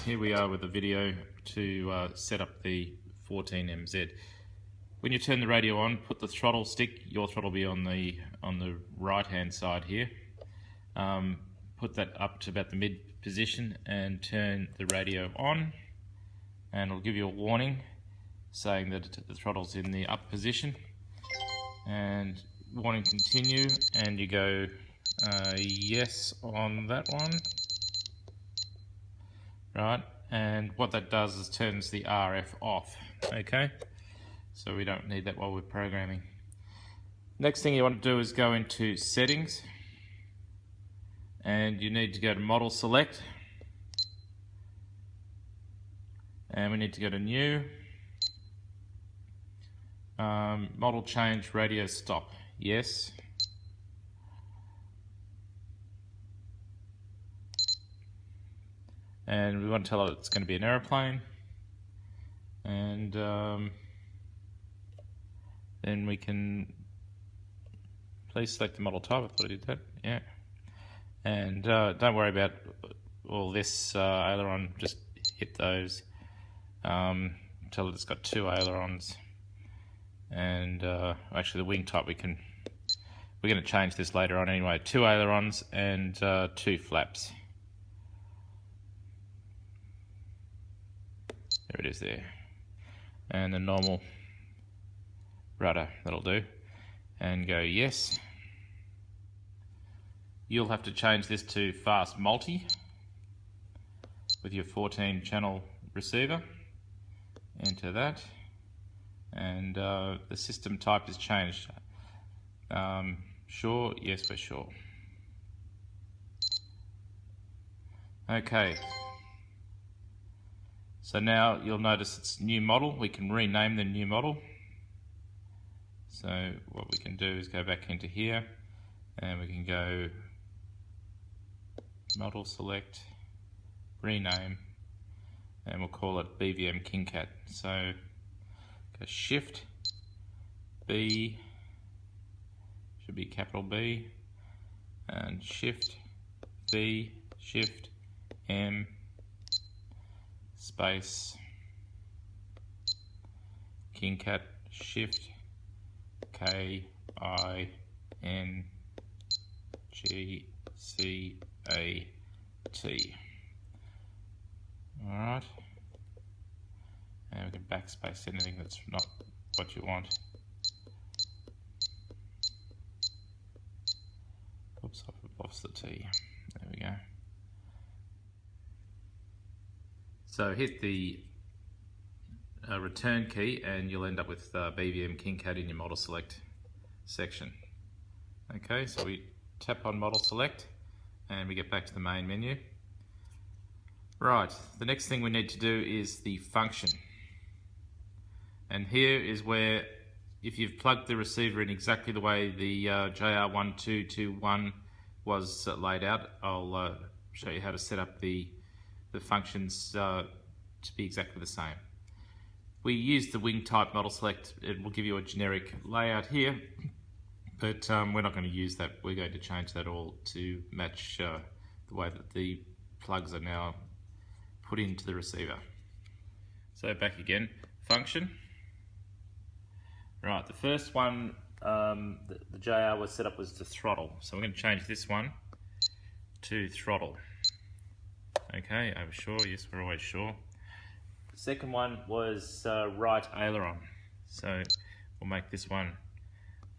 here we are with a video to set up the 14MZ. When you turn the radio on, put the throttle stick, your throttle will be on the right hand side here. Put that up to about the mid position and turn the radio on, and it'll give you a warning saying that the throttle's in the up position, and warning continue, and you go yes on that one. Right, and what that does is turns the RF off, okay? So we don't need that while we're programming. Next thing you want to do is go into settings, and you need to go to model select, and we need to go to new, model change radio stop, yes. And we want to tell it it's going to be an aeroplane, and then we can please select the model type. I thought I did that, yeah. And don't worry about all this aileron, just hit those. Tell it it's got 2 ailerons, and actually the wing type we're going to change this later on anyway. 2 ailerons and 2 flaps. There it is there. And the normal rudder, that'll do. And go yes. You'll have to change this to fast multi with your 14 channel receiver. Enter that. And the system type is changed. Sure, yes, we're sure. Okay. So now you'll notice it's new model. We can rename the new model. So what we can do is go back into here, and we can go model select, rename, and we'll call it BVM Kingcat. So go shift B, should be capital B, and shift V, shift M, space Kingcat, shift K I N G C A T. Alright, and we can backspace anything that's not what you want. Oops, I've lost the T. There we go. So hit the return key, and you'll end up with BVM Kingcat in your model select section. Okay, so we tap on model select and we get back to the main menu. Right, the next thing we need to do is the function. And here is where, if you've plugged the receiver in exactly the way the JR1221 was laid out, I'll show you how to set up the functions to be exactly the same. We use the wing type model select. It will give you a generic layout here, but we're not going to use that. We're going to change that all to match the way that the plugs are now put into the receiver. So back again, function. Right, the first one, the JR was set up was the throttle. So we're going to change this one to throttle. Okay, are we sure? Yes, we're always sure. The second one was right aileron. So we'll make this one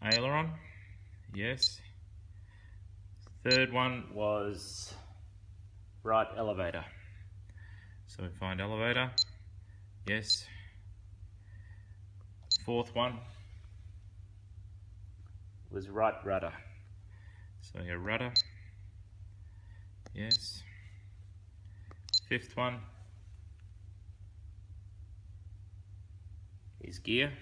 aileron. Yes. Third one was right elevator. So we find elevator. Yes. Fourth one was right rudder. So your rudder. Yes. Fifth one is gear.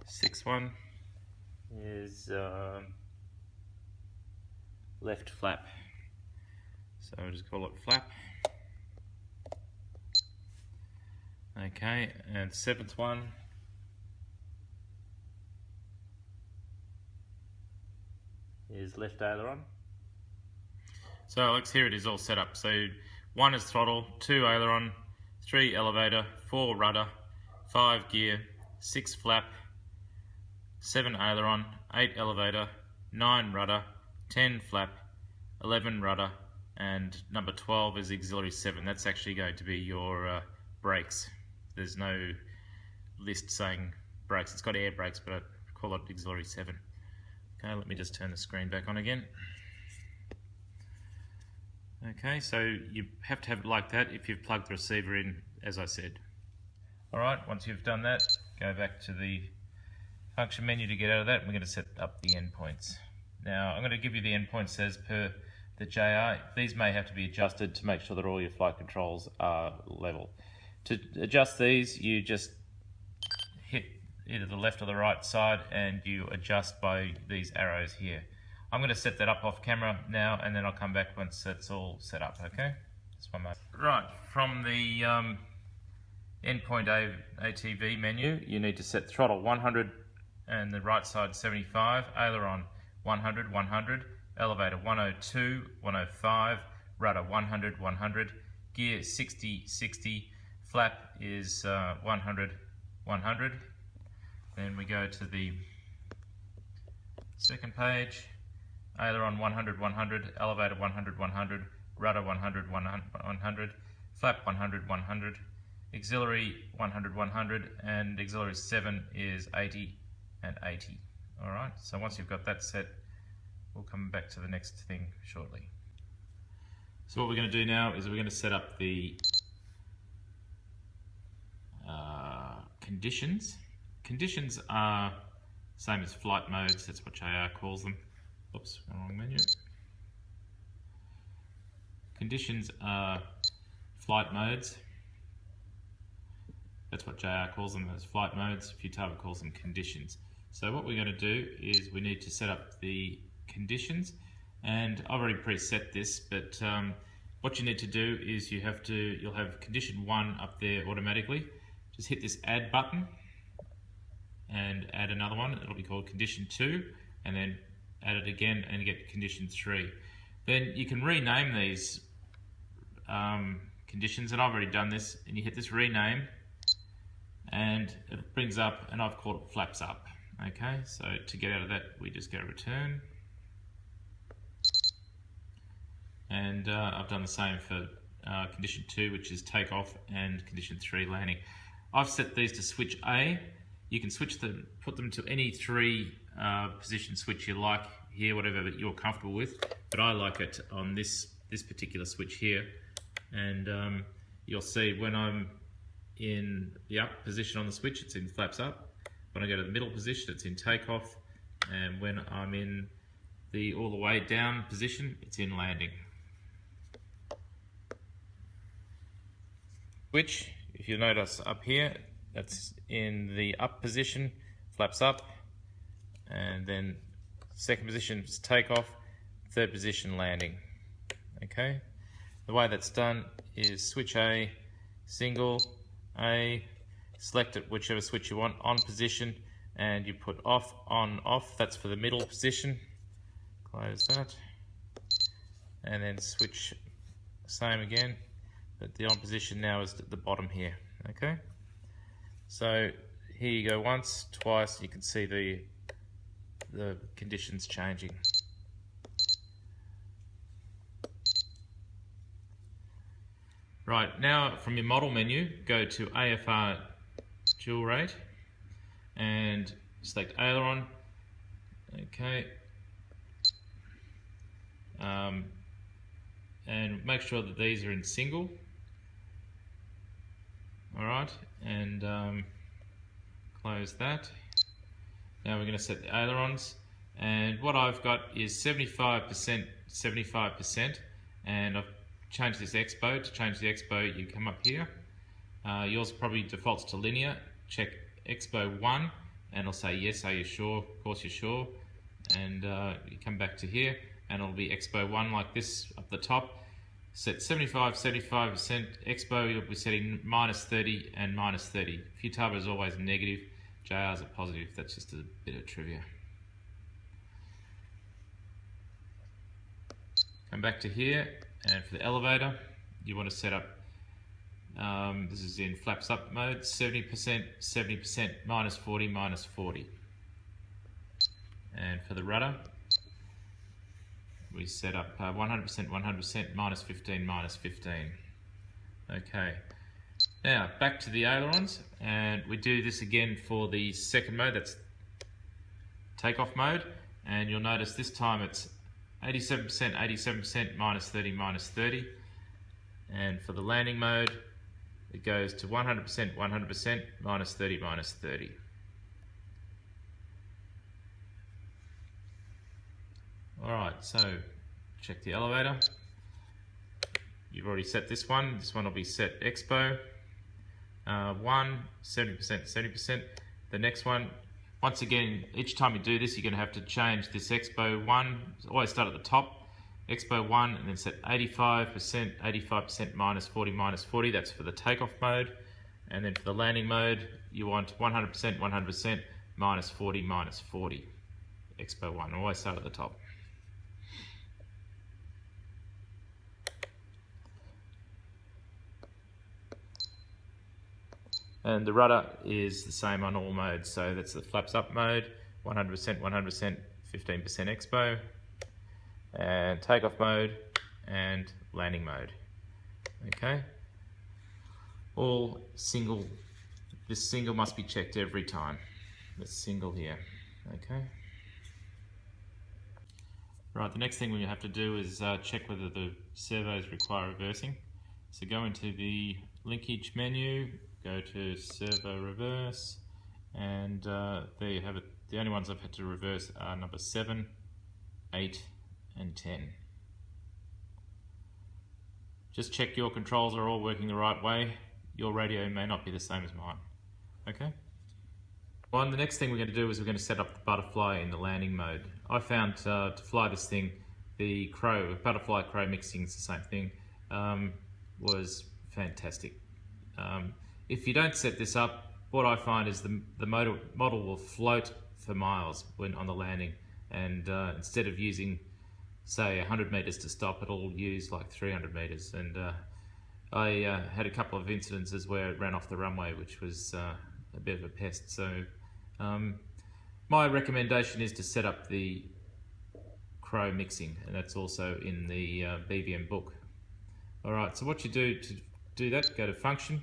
Sixth one is left flap. So we'll just call it flap. Okay, and seventh one is left aileron. So Alex, here it is all set up. So 1 is throttle, 2 aileron, 3 elevator, 4 rudder, 5 gear, 6 flap, 7 aileron, 8 elevator, 9 rudder, 10 flap, 11 rudder, and number 12 is auxiliary 7. That's actually going to be your brakes. There's no list saying brakes. It's got air brakes, but I call it auxiliary 7. Okay, let me just turn the screen back on again. Okay, so you have to have it like that if you've plugged the receiver in, as I said. Alright, once you've done that, go back to the function menu to get out of that, and we're going to set up the endpoints. Now, I'm going to give you the endpoints as per the JR. These may have to be adjusted to make sure that all your flight controls are level. To adjust these, you just hit either the left or the right side and you adjust by these arrows here. I'm going to set that up off camera now, and then I'll come back once that's all set up, okay? Just one moment. Right, from the endpoint ATV menu, you need to set throttle 100 and the right side 75, aileron 100, 100, elevator 102, 105, rudder 100, 100, gear 60, 60, flap is 100, 100. Then we go to the second page. Aileron 100, 100, elevator 100, 100, rudder 100, 100, flap 100, 100, auxiliary 100, 100, and auxiliary 7 is 80 and 80. Alright, so once you've got that set, we'll come back to the next thing shortly. So what we're going to do now is we're going to set up the conditions. Conditions are same as flight modes, that's what JR calls them. Oops, wrong menu. Conditions are flight modes. That's what JR calls them, as flight modes. Futaba calls them conditions. So what we're going to do is we need to set up the conditions, and I've already preset this, but what you need to do is you'll have condition 1 up there automatically. Just hit this add button and add another one. It'll be called condition 2, and then add it again and you get condition 3. Then you can rename these conditions, and I've already done this, and you hit this rename and it brings up, and I've called it flaps up. Okay, so to get out of that we just go return, and I've done the same for condition 2, which is takeoff, and condition 3, landing. I've set these to switch A. You can switch them, put them to any 3 position switch you like here, whatever that you're comfortable with, but I like it on this particular switch here, and you'll see when I'm in the up position on the switch, it's in flaps up. When I go to the middle position, it's in takeoff, and when I'm in the all the way down position, it's in landing. Switch, if you notice up here, that's in the up position, flaps up, and then second position is takeoff, third position landing. Okay, the way that's done is switch A, single A, select it whichever switch you want, on position, and you put off, on, off. That's for the middle position. Close that, and then switch same again, but the on position now is at the bottom here. Okay, so here you go once, twice. You can see the conditions changing. Right, now from your model menu, go to AFR dual rate and select aileron. Okay, and make sure that these are in single. Alright, and close that. Now we're going to set the ailerons, and what I've got is 75%, 75%, and I've changed this expo. To change the expo, you come up here. Yours probably defaults to linear. Check expo 1, and it'll say yes, are you sure? Of course you're sure. And you come back to here, and it'll be expo 1 like this up the top. Set 75, 75%. Expo, you'll be setting -30 and -30. Futaba is always negative. JR's a positive. That's just a bit of trivia. come back to here, and for the elevator, you want to set up, this is in flaps up mode, 70%, 70%, minus 40, minus 40. And for the rudder, we set up 100%, 100%, minus 15, minus 15. Okay, now back to the ailerons, and we do this again for the second mode, that's takeoff mode, and you'll notice this time it's 87%, 87%, minus 30, minus 30. And for the landing mode, it goes to 100%, 100%, minus 30, minus 30. Alright, so check the elevator. You've already set this one. This one will be set expo. 1, 70%, 70%. The next one, once again, each time you do this, you're going to have to change this expo 1. Always start at the top, expo 1, and then set 85%, 85%, minus 40, minus 40. That's for the takeoff mode. And then for the landing mode, you want 100%, 100%, minus 40, minus 40. Expo 1. Always start at the top. And the rudder is the same on all modes, so that's the flaps up mode, 100%, 100%, 15% expo, and takeoff mode, and landing mode. Okay, all single, this single must be checked every time, this single here, okay. Right, the next thing we have to do is check whether the servos require reversing. So go into the linkage menu, go to servo reverse, and there you have it. The only ones I've had to reverse are number 7, 8, and 10. Just check your controls are all working the right way. Your radio may not be the same as mine. Okay? Well, the next thing we're going to do is we're going to set up the butterfly in the landing mode. I found to fly this thing, the butterfly crow mixing is the same thing, was fantastic. If you don't set this up, what I find is the model will float for miles when on the landing, and instead of using, say, 100 meters to stop, it'll use like 300 meters. And I had a couple of incidences where it ran off the runway, which was a bit of a pest. So my recommendation is to set up the crow mixing, and that's also in the BVM book. Alright, so what you do to do that, go to function,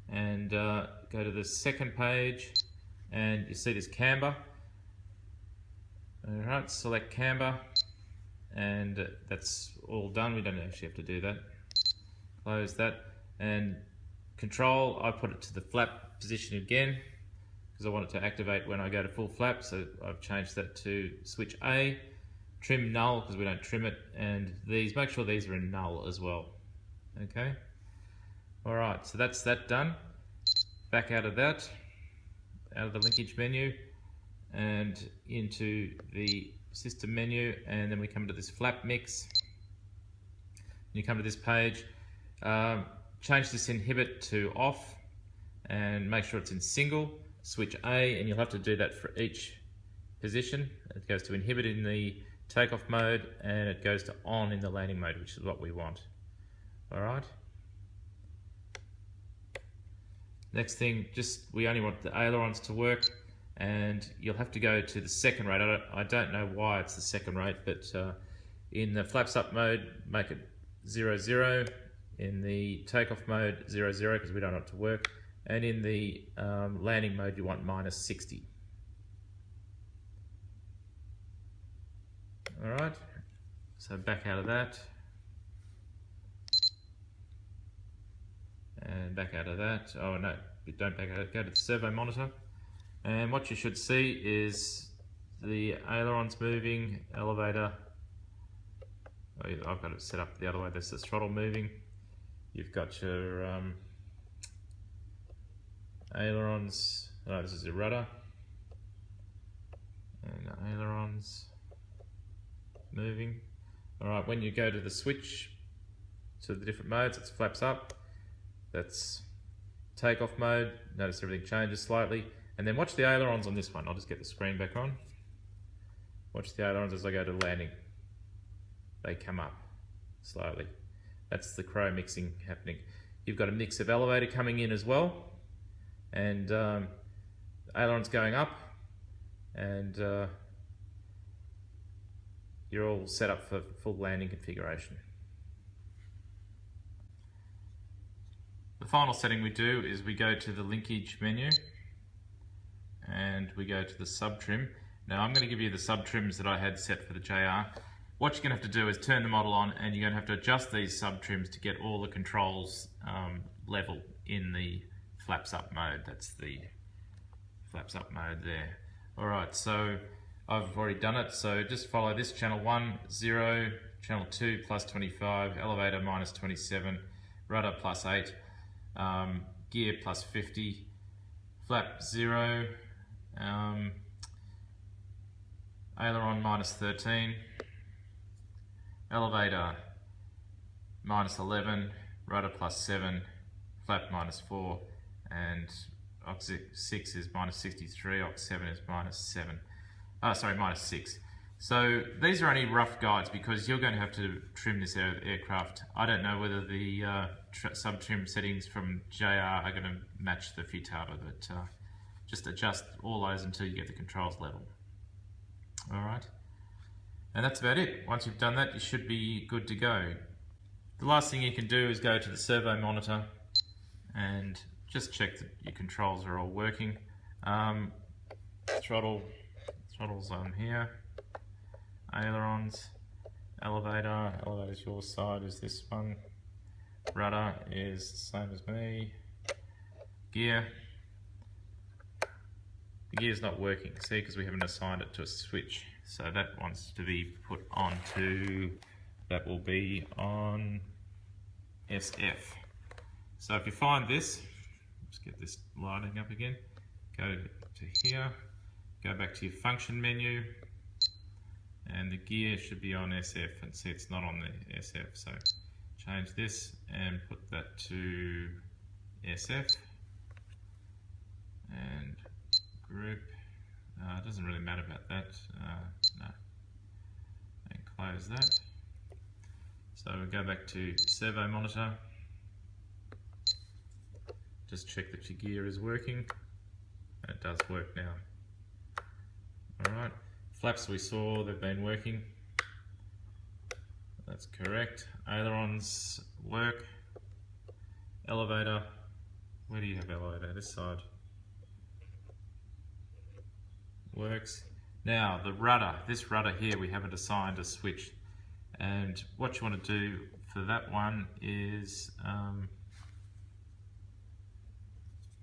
and go to the second page, and you see this camber. Alright, select camber, and that's all done. We don't actually have to do that. Close that, and control, I put it to the flap position again because I want it to activate when I go to full flap, so I've changed that to switch A. Trim null because we don't trim it, and these, make sure these are in null as well. Okay. Alright, so that's that done. Back out of that, out of the linkage menu, and into the system menu, and then we come to this flap mix. You come to this page, change this inhibit to off, and make sure it's in single, switch A, and you'll have to do that for each position. It goes to inhibit in the takeoff mode, and it goes to on in the landing mode, which is what we want. Alright. Next thing, we only want the ailerons to work, and you'll have to go to the second rate. I don't know why it's the second rate, but in the flaps up mode, make it 0, 0. In the takeoff mode, 0, 0, because we don't want it to work. And in the landing mode, you want minus 60. Alright, so back out of that. And back out of that. Oh no, don't back out, go to the servo monitor. And what you should see is the ailerons moving, elevator. Oh, I've got it set up the other way, there's the throttle moving. You've got your ailerons, this is your rudder. And the ailerons moving. Alright, when you go to the switch to the different modes, it's flaps up. That's takeoff mode. Notice everything changes slightly. And then watch the ailerons on this one. I'll just get the screen back on. Watch the ailerons as I go to landing. they come up slowly. That's the crow mixing happening. You've got a mix of elevator coming in as well, and ailerons going up, and you're all set up for full landing configuration. The final setting we do is we go to the linkage menu and we go to the sub trim. Now I'm going to give you the sub trims that I had set for the JR. What you're going to have to do is turn the model on, and you're going to have to adjust these sub trims to get all the controls level in the flaps up mode. That's the flaps up mode there. Alright, so I've already done it, so just follow this: channel 1, 0, channel 2, plus 25, elevator, minus 27, rudder, plus 8, gear, plus 50, flap, 0, aileron, minus 13, elevator, minus 11, rudder, plus 7, flap, minus 4, and Ox 6 is minus 63, Ox 7 is minus 7. Minus 6. So these are only rough guides because you're going to have to trim this aircraft. I don't know whether the sub-trim settings from JR are going to match the Futaba, but just adjust all those until you get the controls level. Alright, and that's about it. Once you've done that, you should be good to go. The last thing you can do is go to the servo monitor and just check that your controls are all working. Throttle's on here, ailerons, elevator's your side is this one, rudder is the same as me, gear. The gear's not working, see, because we haven't assigned it to a switch. So that wants to be put onto, that will be on SF. So if you find this, let's get this lighting up again, go to here, go back to your function menu, and the gear should be on SF, and see it's not on the SF. So change this and put that to SF, and group, it doesn't really matter about that, no, and close that. So we go back to servo monitor, just check that your gear is working, and it does work now. Alright, flaps we saw, they've been working, that's correct. Ailerons work, elevator, where do you have elevator? This side. Works. Now the rudder, this rudder here, we haven't assigned a switch, and what you want to do for that one is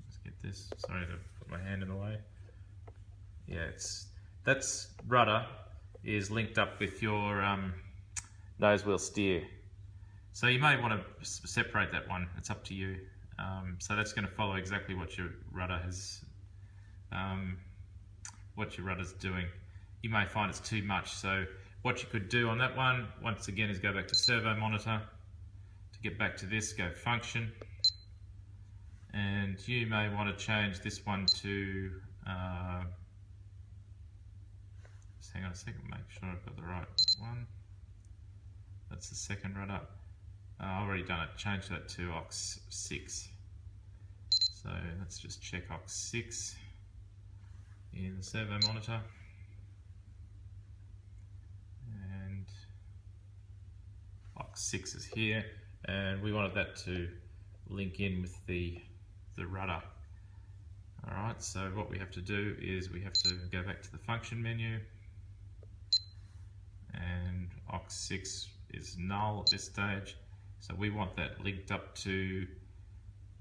let's get this, sorry to put my hand in the way. Yeah, that's rudder is linked up with your nose wheel steer, so you may want to separate that one, it's up to you. So that's going to follow exactly what your rudder has what your rudder's doing. You may find it's too much, so what you could do on that one, once again, is go back to servo monitor. To get back to this, go function, and you may want to change this one to just hang on a second, make sure I've got the right one. That's the second rudder. I've already done it, change that to Ox 6. So let's just check Ox 6 in the servo monitor, and Ox 6 is here, and we wanted that to link in with the rudder. Alright, so what we have to do is we have to go back to the function menu, and Ox 6 is null at this stage, so we want that linked up to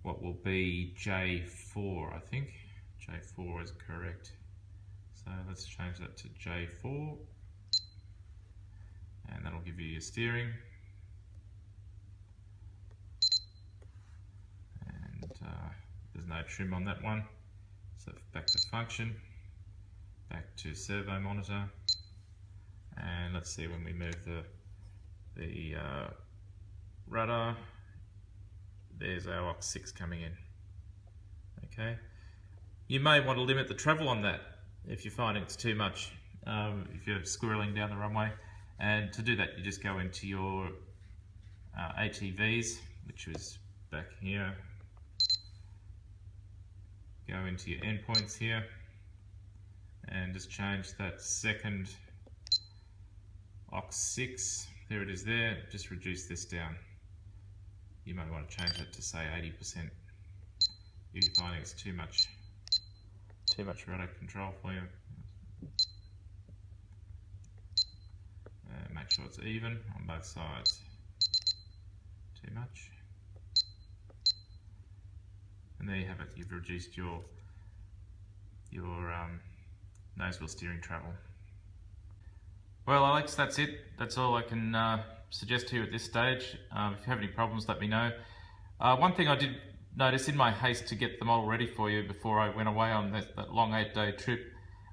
what will be J4, I think. J4 is correct. So let's change that to J4, and that'll give you your steering. And there's no trim on that one. So back to function, back to servo monitor, and let's see when we move the rudder, there's our Ox 6 coming in. Okay. You may want to limit the travel on that if you're finding it's too much, if you're squirreling down the runway. And to do that, you just go into your ATVs, which was back here. Go into your endpoints here and just change that second aux6. There it is there. Just reduce this down. You might want to change that to say 80% if you're finding it's too much rudder control for you. Make sure it's even on both sides. Too much. And there you have it. You've reduced your nose wheel steering travel. Well, Alex, that's it. That's all I can suggest to you at this stage. If you have any problems, let me know. One thing I did notice in my haste to get the model ready for you before I went away on that long 8-day trip,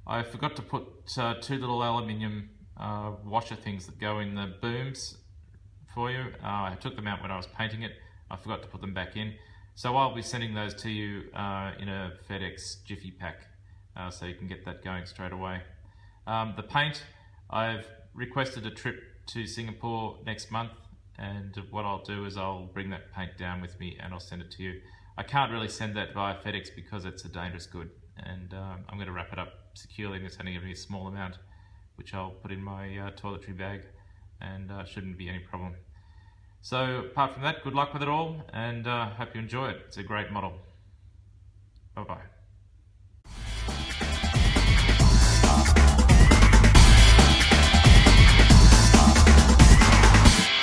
I forgot to put two little aluminium washer things that go in the booms for you. I took them out when I was painting it. I forgot to put them back in. So I'll be sending those to you in a FedEx Jiffy pack, so you can get that going straight away. The paint, I've requested a trip to Singapore next month, and what I'll do is I'll bring that paint down with me and I'll send it to you. I can't really send that via FedEx because it's a dangerous good, and I'm going to wrap it up securely, and it's only going to be a small amount, which I'll put in my toiletry bag, and shouldn't be any problem. So apart from that, good luck with it all, and hope you enjoy it. It's a great model. Bye bye.